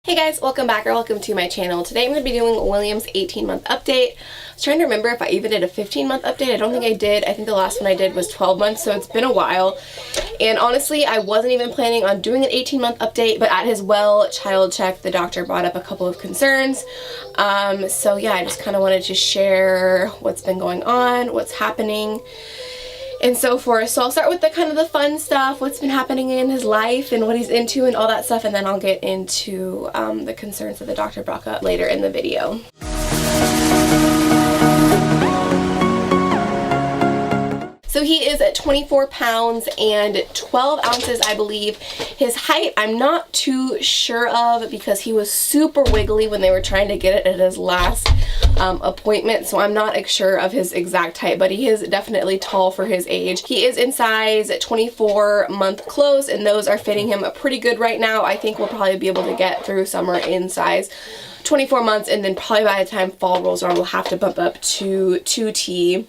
Hey guys, welcome back or welcome to my channel. Today I'm going to be doing William's 18-month update. I was trying to remember if I even did a 15-month update. I don't think I did. I think the last one I did was 12 months, so it's been a while. And honestly, I wasn't even planning on doing an 18-month update, but at his well child check, the doctor brought up a couple of concerns. So yeah, I just kind of wanted to share what's been going on, what's happening, and so forth. So I'll start with the kind of the fun stuff, what's been happening in his life and what he's into and all that stuff, and then I'll get into the concerns that the doctor brought up later in the video. So he is at 24 pounds and 12 ounces, I believe. His height, I'm not too sure of because he was super wiggly when they were trying to get it at his last appointment, so I'm not sure of his exact height, but he is definitely tall for his age. He is in size 24-month clothes, and those are fitting him pretty good right now. I think we'll probably be able to get through summer in size 24 months, and then probably by the time fall rolls around, we'll have to bump up to 2T.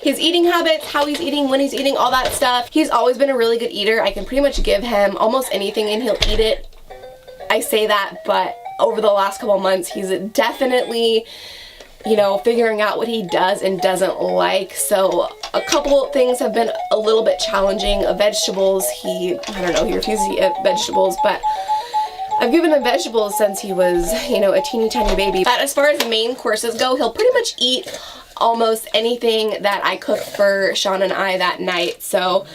His eating habits, how he's eating, when he's eating, all that stuff. He's always been a really good eater. I can pretty much give him almost anything and he'll eat it. I say that, but over the last couple months, he's definitely, you know, figuring out what he does and doesn't like. So a couple things have been a little bit challenging. Vegetables, I don't know, he refuses to eat vegetables, but I've given him vegetables since he was, you know, a teeny tiny baby. But as far as main courses go, he'll pretty much eat almost anything that I cook for Sean and I that night. So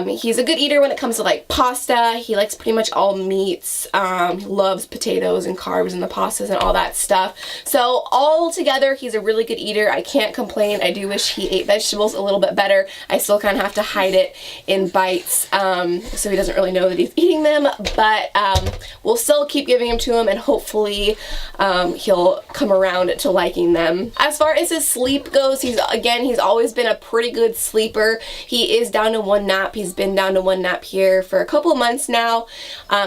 he's a good eater when it comes to like pasta. He likes pretty much all meats. He loves potatoes and carbs and the pastas and all that stuff. So all together, he's a really good eater. I can't complain. I do wish he ate vegetables a little bit better. I still kind of have to hide it in bites, so he doesn't really know that he's eating them, but we'll still keep giving them to him, and hopefully he'll come around to liking them. As far as his sleep goes, he's always been a pretty good sleeper. He is down to one nap. He's been down to one nap here for a couple of months now.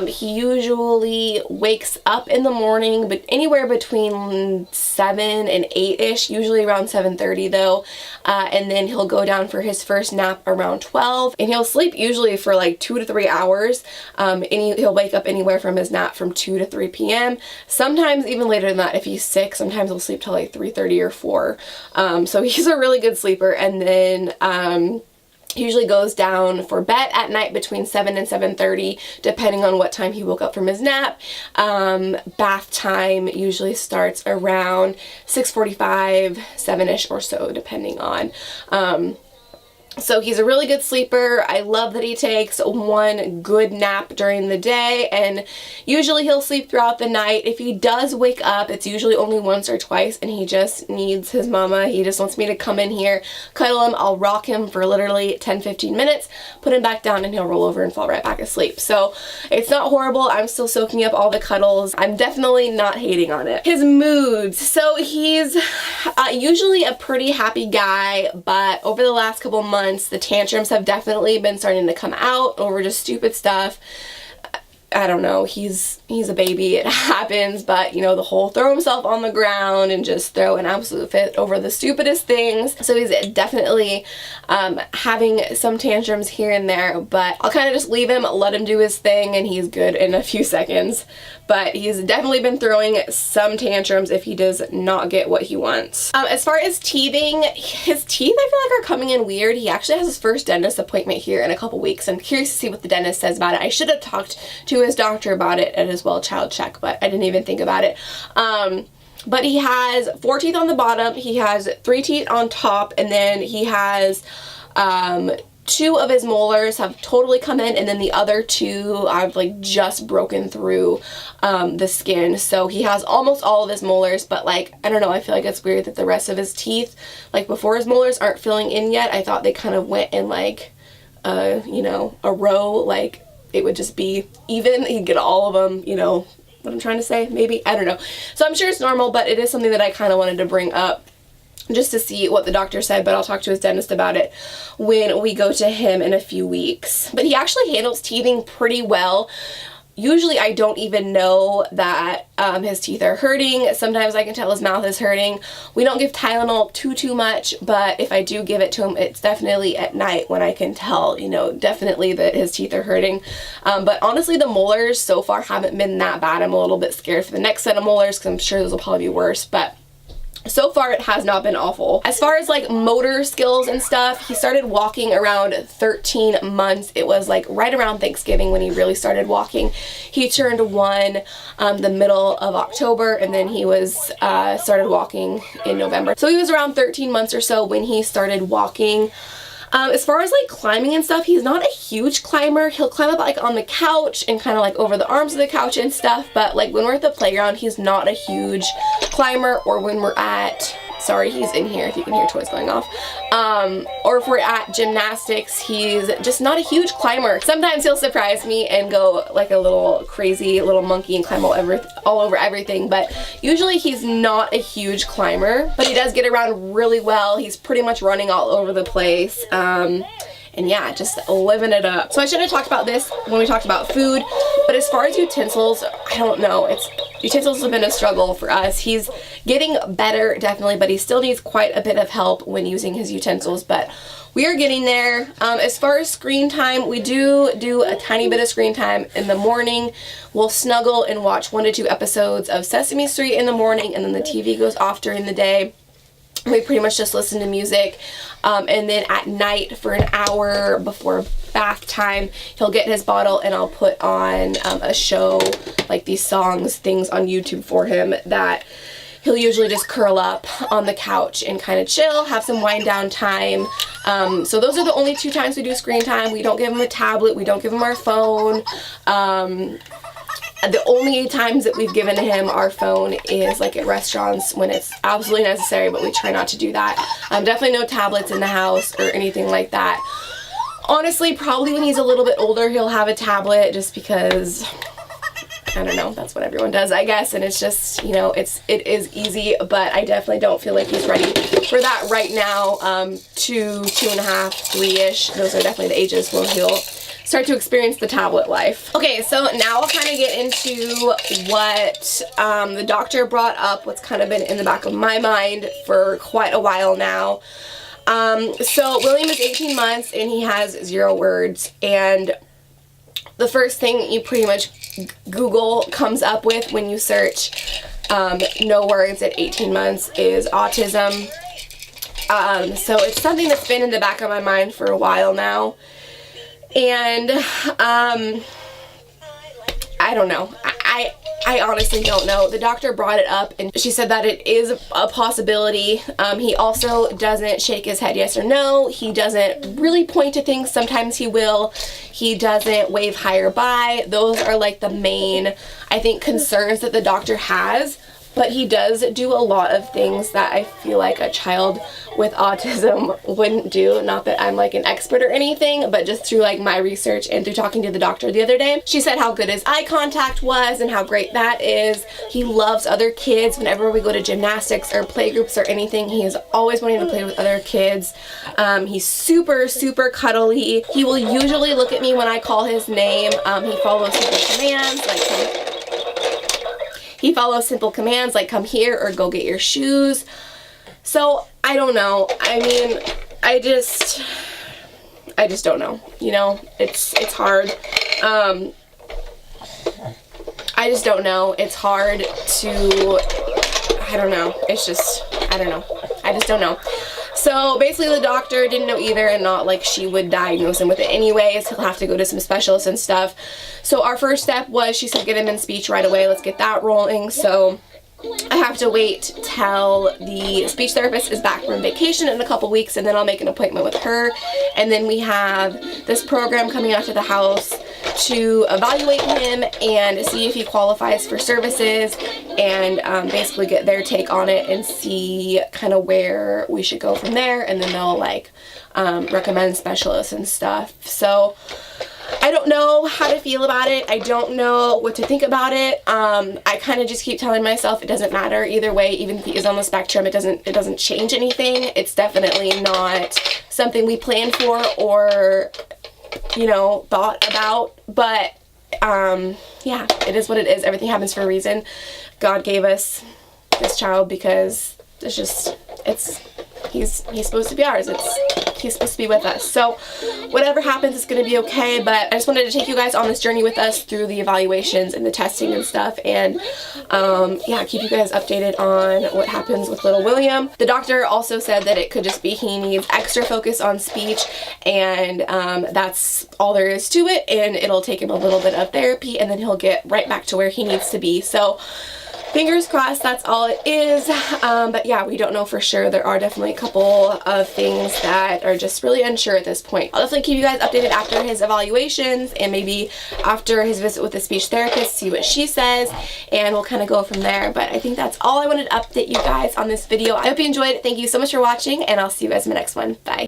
He usually wakes up in the morning, but anywhere between 7 and 8-ish, usually around 7:30 though, and then he'll go down for his first nap around 12, and he'll sleep usually for like 2 to 3 hours, and he'll wake up anywhere from his nap from 2 to 3 p.m. Sometimes even later than that if he's sick. Sometimes he'll sleep till like 3:30 or 4. So he's a really good sleeper, and then he usually goes down for bed at night between 7 and 7:30, depending on what time he woke up from his nap. Bath time usually starts around 6:45, 7-ish or so, depending on. So he's a really good sleeper. I love that he takes one good nap during the day, and usually he'll sleep throughout the night. If he does wake up, it's usually only once or twice, and he just needs his mama. He just wants me to come in here, cuddle him. I'll rock him for literally 10-15 minutes, put him back down, and he'll roll over and fall right back asleep. So it's not horrible. I'm still soaking up all the cuddles. I'm definitely not hating on it. His moods. So he's usually a pretty happy guy, but over the last couple months, the tantrums have definitely been starting to come out over just stupid stuff. I don't know, he's a baby, it happens, but you know, the whole throw himself on the ground and just throw an absolute fit over the stupidest things. So he's definitely having some tantrums here and there, but I'll kind of just leave him, let him do his thing, and he's good in a few seconds. But he's definitely been throwing some tantrums if he does not get what he wants. As far as teething, his teeth I feel like are coming in weird. He actually has his first dentist appointment here in a couple weeks. I'm curious to see what the dentist says about it. I should have talked to his doctor about it at his well child check, but I didn't even think about it. But he has 4 teeth on the bottom, he has 3 teeth on top, and then he has 2 of his molars have totally come in, and then the other 2 I've like just broken through the skin. So he has almost all of his molars, but like, I don't know, I feel like it's weird that the rest of his teeth, like before his molars, aren't filling in yet. I thought they kind of went in like, you know, a row, like it would just be even. He'd get all of them, you know what I'm trying to say, maybe, I don't know. So I'm sure it's normal, but it is something that I kind of wanted to bring up just to see what the doctor said, but I'll talk to his dentist about it when we go to him in a few weeks. But he actually handles teething pretty well. Usually I don't even know that his teeth are hurting. Sometimes I can tell his mouth is hurting. We don't give Tylenol too much, but if I do give it to him, it's definitely at night when I can tell, you know, definitely that his teeth are hurting. But honestly, the molars so far haven't been that bad. I'm a little bit scared for the next set of molars because I'm sure those will probably be worse, but so far it has not been awful. As far as like motor skills and stuff, he started walking around 13 months. It was like right around Thanksgiving when he really started walking. He turned 1 the middle of October, and then he was started walking in November. So he was around 13 months or so when he started walking. As far as like climbing and stuff, he's not a huge climber. He'll climb up like on the couch and kind of like over the arms of the couch and stuff, but like when we're at the playground, he's not a huge climber. Or when we're at, sorry, he's in here if you can hear toys going off, or if we're at gymnastics, he's just not a huge climber. Sometimes he'll surprise me and go like a little crazy little monkey and climb all over everything, but usually he's not a huge climber, but he does get around really well. He's pretty much running all over the place. And yeah, just living it up. So I should have talked about this when we talked about food, but as far as utensils, I don't know. Utensils have been a struggle for us. He's getting better, definitely, but he still needs quite a bit of help when using his utensils, but we are getting there. As far as screen time, we do a tiny bit of screen time in the morning. We'll snuggle and watch 1 to 2 episodes of Sesame Street in the morning, and then the TV goes off during the day. We pretty much just listen to music, and then at night for an hour before bath time, he'll get his bottle and I'll put on a show, like these things on YouTube for him that he'll usually just curl up on the couch and kind of chill, have some wind down time. So those are the only 2 times we do screen time. We don't give him a tablet, we don't give him our phone. The only times that we've given him our phone is like at restaurants when it's absolutely necessary, but we try not to do that. Definitely no tablets in the house or anything like that. Honestly, probably when he's a little bit older, he'll have a tablet just because, I don't know, that's what everyone does, I guess, and it's just, you know, it is easy, but I definitely don't feel like he's ready for that right now. 2, 2.5, 3-ish, those are definitely the ages where he'll start to experience the tablet life. Okay, so now I'll kind of get into what the doctor brought up, what's kind of been in the back of my mind for quite a while now. So William is 18 months and he has 0 words, and the first thing you pretty much Google comes up with when you search no words at 18 months is autism. So it's something that's been in the back of my mind for a while now. And, I don't know. I honestly don't know. The doctor brought it up and she said that it is a possibility. He also doesn't shake his head yes or no. He doesn't really point to things. Sometimes he will. He doesn't wave hi or bye. Those are like the main, I think, concerns that the doctor has. But he does do a lot of things that I feel like a child with autism wouldn't do. Not that I'm like an expert or anything, but just through like my research and through talking to the doctor the other day. She said how good his eye contact was and how great that is. He loves other kids. Whenever we go to gymnastics or playgroups or anything, he is always wanting to play with other kids. He's super, super cuddly. He will usually look at me when I call his name. He follows simple commands like come here or go get your shoes. So I don't know. I mean, I just don't know. You know, it's hard. I just don't know. It's hard to, I don't know. It's just, I don't know. I just don't know. So basically the doctor didn't know either, and not like she would diagnose him with it anyways. He'll have to go to some specialists and stuff. So our first step was, she said, get him in speech right away. Let's get that rolling. So I have to wait till the speech therapist is back from vacation in a couple weeks, and then I'll make an appointment with her. And then we have this program coming out to the house to evaluate him and see if he qualifies for services, and basically get their take on it and see kind of where we should go from there. And then they'll like recommend specialists and stuff. So I don't know how to feel about it. I don't know what to think about it. I kind of just keep telling myself it doesn't matter either way. Even if he is on the spectrum, it doesn't change anything. It's definitely not something we planned for or, you know, thought about. But yeah, it is what it is. Everything happens for a reason. God gave us this child because it's just, he's supposed to be ours. He's supposed to be with us. So whatever happens, it's going to be okay. But I just wanted to take you guys on this journey with us through the evaluations and the testing and stuff. And yeah, keep you guys updated on what happens with little William. The doctor also said that it could just be he needs extra focus on speech, and that's all there is to it. And it'll take him a little bit of therapy, and then he'll get right back to where he needs to be. So fingers crossed, that's all it is. But yeah, we don't know for sure. There are definitely a couple of things that are just really unsure at this point. I'll definitely keep you guys updated after his evaluations and maybe after his visit with the speech therapist, see what she says, and we'll kind of go from there. But I think that's all I wanted to update you guys on this video. I hope you enjoyed it. Thank you so much for watching, and I'll see you guys in the next one. Bye.